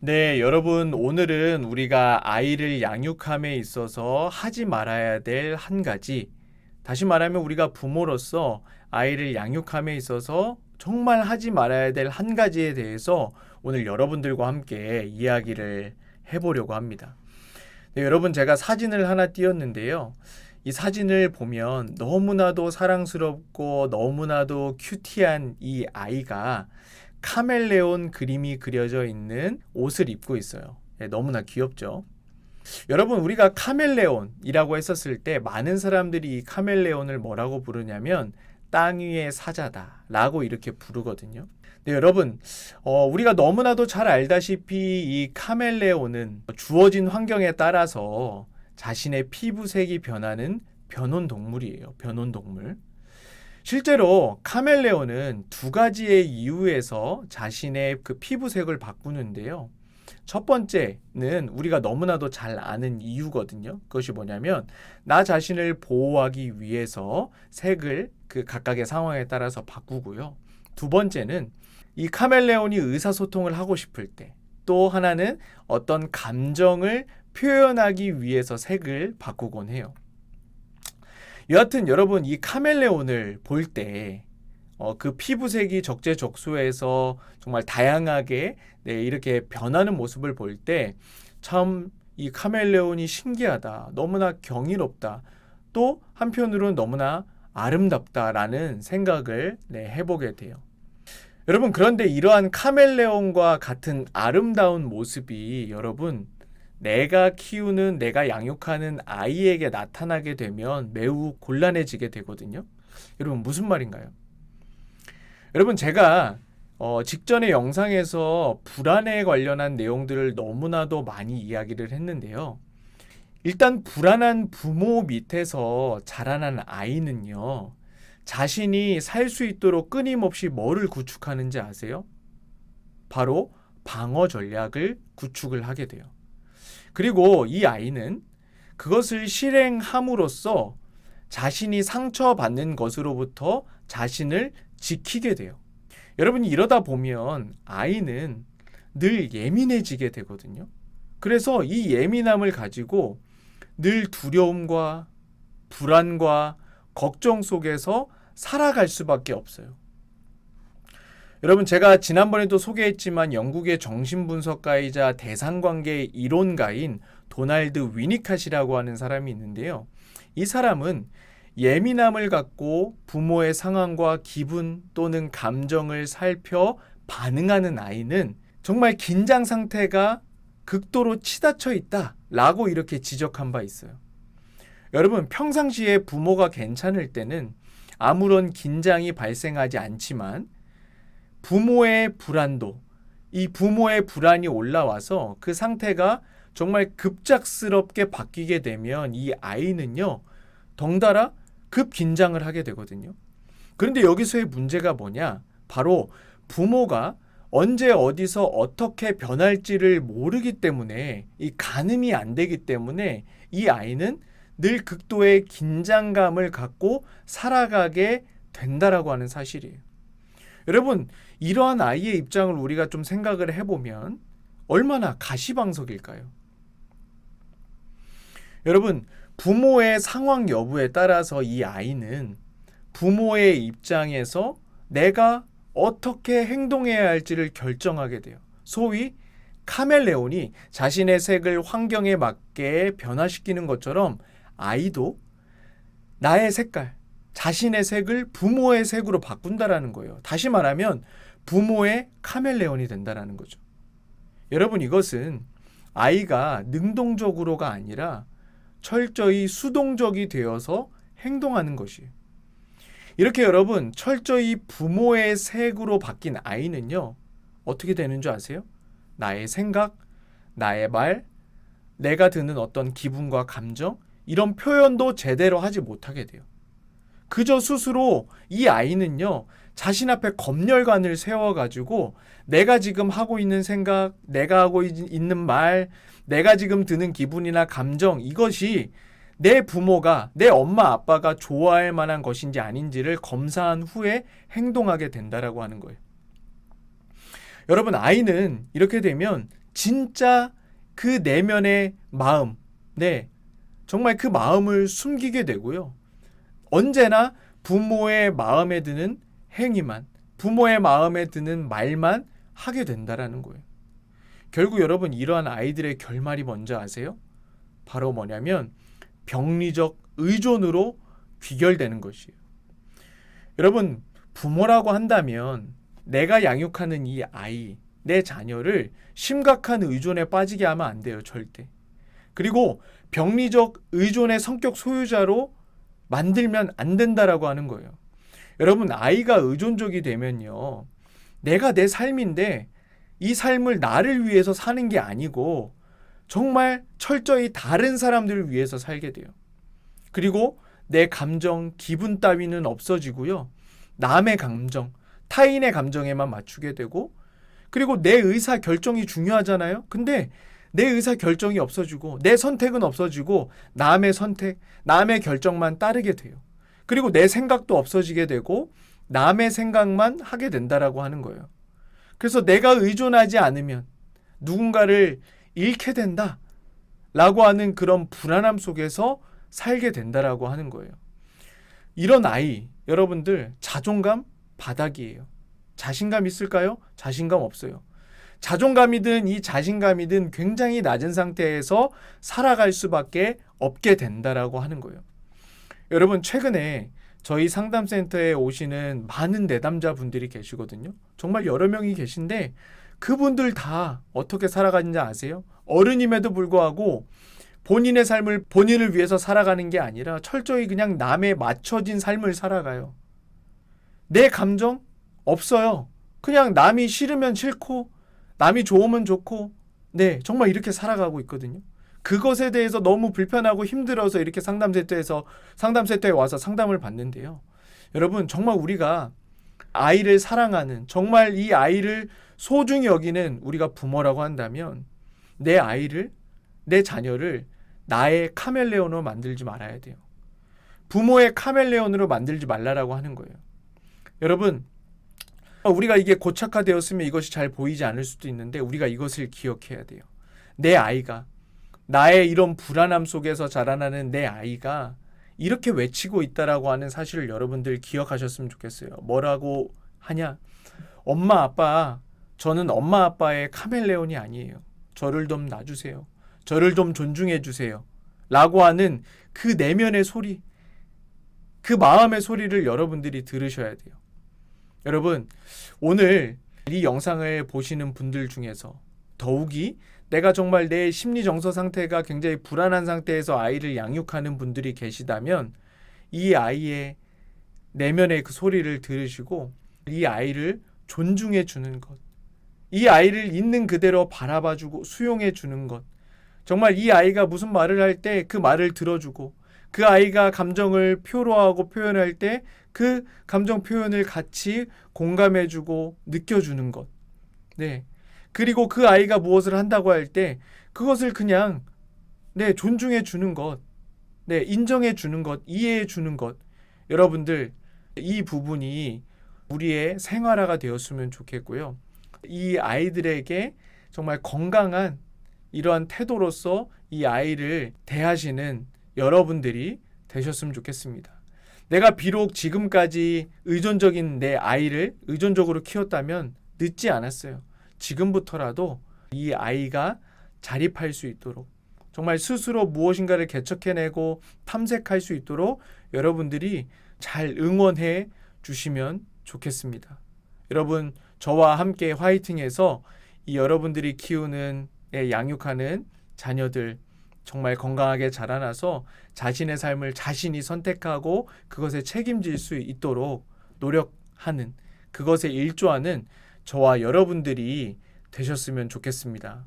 네, 여러분, 오늘은 우리가 아이를 양육함에 있어서 하지 말아야 될 한 가지, 다시 말하면 우리가 부모로서 아이를 양육함에 있어서 정말 하지 말아야 될 한 가지에 대해서 오늘 여러분들과 함께 이야기를 해보려고 합니다. 네, 여러분, 제가 사진을 하나 띄웠는데요. 이 사진을 보면 너무나도 사랑스럽고 너무나도 큐티한 이 아이가 카멜레온 그림이 그려져 있는 옷을 입고 있어요. 네, 너무나 귀엽죠? 여러분, 우리가 카멜레온이라고 했었을 때 많은 사람들이 이 카멜레온을 뭐라고 부르냐면 땅 위의 사자다 라고 이렇게 부르거든요. 네, 여러분, 우리가 너무나도 잘 알다시피 이 카멜레온은 주어진 환경에 따라서 자신의 피부색이 변하는 변온동물이에요. 변온동물. 실제로 카멜레온은 두 가지의 이유에서 자신의 그 피부색을 바꾸는데요. 첫 번째는 우리가 너무나도 잘 아는 이유거든요. 그것이 뭐냐면 나 자신을 보호하기 위해서 색을 그 각각의 상황에 따라서 바꾸고요. 두 번째는 이 카멜레온이 의사소통을 하고 싶을 때, 또 하나는 어떤 감정을 표현하기 위해서 색을 바꾸곤 해요. 여하튼 여러분, 이 카멜레온을 볼 때 그 피부색이 적재적소에서 정말 다양하게 이렇게 변하는 모습을 볼 때 참 이 카멜레온이 신기하다, 너무나 경이롭다, 또 한편으로는 너무나 아름답다라는 생각을 해보게 돼요. 여러분, 그런데 이러한 카멜레온과 같은 아름다운 모습이 여러분, 내가 키우는, 내가 양육하는 아이에게 나타나게 되면 매우 곤란해지게 되거든요. 여러분, 무슨 말인가요? 여러분, 제가 직전의 영상에서 불안에 관련한 내용들을 너무나도 많이 이야기를 했는데요. 일단 불안한 부모 밑에서 자라난 아이는요, 자신이 살 수 있도록 끊임없이 뭐를 구축하는지 아세요? 바로 방어 전략을 구축을 하게 돼요. 그리고 이 아이는 그것을 실행함으로써 자신이 상처받는 것으로부터 자신을 지키게 돼요. 여러분이 이러다 보면 아이는 늘 예민해지게 되거든요. 그래서 이 예민함을 가지고 늘 두려움과 불안과 걱정 속에서 살아갈 수밖에 없어요. 여러분, 제가 지난번에도 소개했지만 영국의 정신분석가이자 대상관계 이론가인 도널드 위니캇이라고 하는 사람이 있는데요. 이 사람은 예민함을 갖고 부모의 상황과 기분 또는 감정을 살펴 반응하는 아이는 정말 긴장 상태가 극도로 치닫혀 있다라고 이렇게 지적한 바 있어요. 여러분, 평상시에 부모가 괜찮을 때는 아무런 긴장이 발생하지 않지만 부모의 불안도, 이 부모의 불안이 올라와서 그 상태가 정말 급작스럽게 바뀌게 되면 이 아이는요, 덩달아 급 긴장을 하게 되거든요. 그런데 여기서의 문제가 뭐냐? 바로 부모가 언제 어디서 어떻게 변할지를 모르기 때문에, 이 가늠이 안 되기 때문에 이 아이는 늘 극도의 긴장감을 갖고 살아가게 된다라고 하는 사실이에요. 여러분, 이러한 아이의 입장을 우리가 좀 생각을 해보면 얼마나 가시방석일까요? 여러분, 부모의 상황 여부에 따라서 이 아이는 부모의 입장에서 내가 어떻게 행동해야 할지를 결정하게 돼요. 소위 카멜레온이 자신의 색을 환경에 맞게 변화시키는 것처럼 아이도 나의 색깔, 자신의 색을 부모의 색으로 바꾼다라는 거예요. 다시 말하면 부모의 카멜레온이 된다라는 거죠. 여러분, 이것은 아이가 능동적으로가 아니라 철저히 수동적이 되어서 행동하는 것이에요. 이렇게 여러분, 철저히 부모의 색으로 바뀐 아이는요, 어떻게 되는 줄 아세요? 나의 생각, 나의 말, 내가 드는 어떤 기분과 감정, 이런 표현도 제대로 하지 못하게 돼요. 그저 스스로 이 아이는요, 자신 앞에 검열관을 세워가지고 내가 지금 하고 있는 생각, 내가 하고 있는 말, 내가 지금 드는 기분이나 감정, 이것이 내 부모가, 내 엄마 아빠가 좋아할 만한 것인지 아닌지를 검사한 후에 행동하게 된다라고 하는 거예요. 여러분, 아이는 이렇게 되면 진짜 그 내면의 마음, 네, 정말 그 마음을 숨기게 되고요. 언제나 부모의 마음에 드는 행위만, 부모의 마음에 드는 말만 하게 된다라는 거예요. 결국 여러분 이러한 아이들의 결말이 뭔지 아세요? 바로 뭐냐면 병리적 의존으로 귀결되는 것이에요. 여러분, 부모라고 한다면 내가 양육하는 이 아이, 내 자녀를 심각한 의존에 빠지게 하면 안 돼요, 절대. 그리고 병리적 의존의 성격 소유자로 만들면 안 된다라고 하는 거예요. 여러분, 아이가 의존적이 되면요, 내가 내 삶인데 이 삶을 나를 위해서 사는 게 아니고 정말 철저히 다른 사람들을 위해서 살게 돼요. 그리고 내 감정, 기분 따위는 없어지고요. 남의 감정, 타인의 감정에만 맞추게 되고, 그리고 내 의사 결정이 중요하잖아요. 근데 내 의사 결정이 없어지고 내 선택은 없어지고 남의 선택, 남의 결정만 따르게 돼요. 그리고 내 생각도 없어지게 되고 남의 생각만 하게 된다라고 하는 거예요. 그래서 내가 의존하지 않으면 누군가를 잃게 된다 라고 하는 그런 불안함 속에서 살게 된다라고 하는 거예요. 이런 아이, 여러분들 자존감 바닥이에요. 자신감 있을까요? 자신감 없어요. 자존감이든 이 자신감이든 굉장히 낮은 상태에서 살아갈 수밖에 없게 된다라고 하는 거예요. 여러분, 최근에 저희 상담센터에 오시는 많은 내담자분들이 계시거든요. 정말 여러 명이 계신데 그분들 다 어떻게 살아가는지 아세요? 어른임에도 불구하고 본인의 삶을 본인을 위해서 살아가는 게 아니라 철저히 그냥 남에 맞춰진 삶을 살아가요. 내 감정 없어요. 그냥 남이 싫으면 싫고 남이 좋으면 좋고, 네, 정말 이렇게 살아가고 있거든요. 그것에 대해서 너무 불편하고 힘들어서 이렇게 상담센터에 와서 상담을 받는데요. 여러분, 정말 우리가 아이를 사랑하는, 정말 이 아이를 소중히 여기는 우리가 부모라고 한다면 내 아이를, 내 자녀를 나의 카멜레온으로 만들지 말아야 돼요. 부모의 카멜레온으로 만들지 말라라고 하는 거예요. 여러분, 우리가 이게 고착화되었으면 이것이 잘 보이지 않을 수도 있는데 우리가 이것을 기억해야 돼요. 내 아이가, 나의 이런 불안함 속에서 자라나는 내 아이가 이렇게 외치고 있다라고 하는 사실을 여러분들 기억하셨으면 좋겠어요. 뭐라고 하냐? 엄마, 아빠, 저는 엄마, 아빠의 카멜레온이 아니에요. 저를 좀 놔주세요. 저를 좀 존중해 주세요. 라고 하는 그 내면의 소리, 그 마음의 소리를 여러분들이 들으셔야 돼요. 여러분, 오늘 이 영상을 보시는 분들 중에서 더욱이 내가 정말 내 심리 정서 상태가 굉장히 불안한 상태에서 아이를 양육하는 분들이 계시다면 이 아이의 내면의 그 소리를 들으시고 이 아이를 존중해 주는 것, 이 아이를 있는 그대로 바라봐주고 수용해 주는 것, 정말 이 아이가 무슨 말을 할 때 그 말을 들어주고 그 아이가 감정을 표로하고 표현할 때 그 감정 표현을 같이 공감해주고 느껴주는 것. 네. 그리고 그 아이가 무엇을 한다고 할 때 그것을 그냥 존중해 주는 것, 인정해 주는 것, 이해해 주는 것. 여러분들, 이 부분이 우리의 생활화가 되었으면 좋겠고요. 이 아이들에게 정말 건강한 이러한 태도로서 이 아이를 대하시는 여러분들이 되셨으면 좋겠습니다. 내가 비록 지금까지 의존적인 내 아이를 의존적으로 키웠다면 늦지 않았어요. 지금부터라도 이 아이가 자립할 수 있도록 정말 스스로 무엇인가를 개척해내고 탐색할 수 있도록 여러분들이 잘 응원해 주시면 좋겠습니다. 여러분, 저와 함께 화이팅해서 이 여러분들이 키우는 양육하는 자녀들 정말 건강하게 자라나서 자신의 삶을 자신이 선택하고 그것에 책임질 수 있도록 노력하는, 그것에 일조하는 저와 여러분들이 되셨으면 좋겠습니다.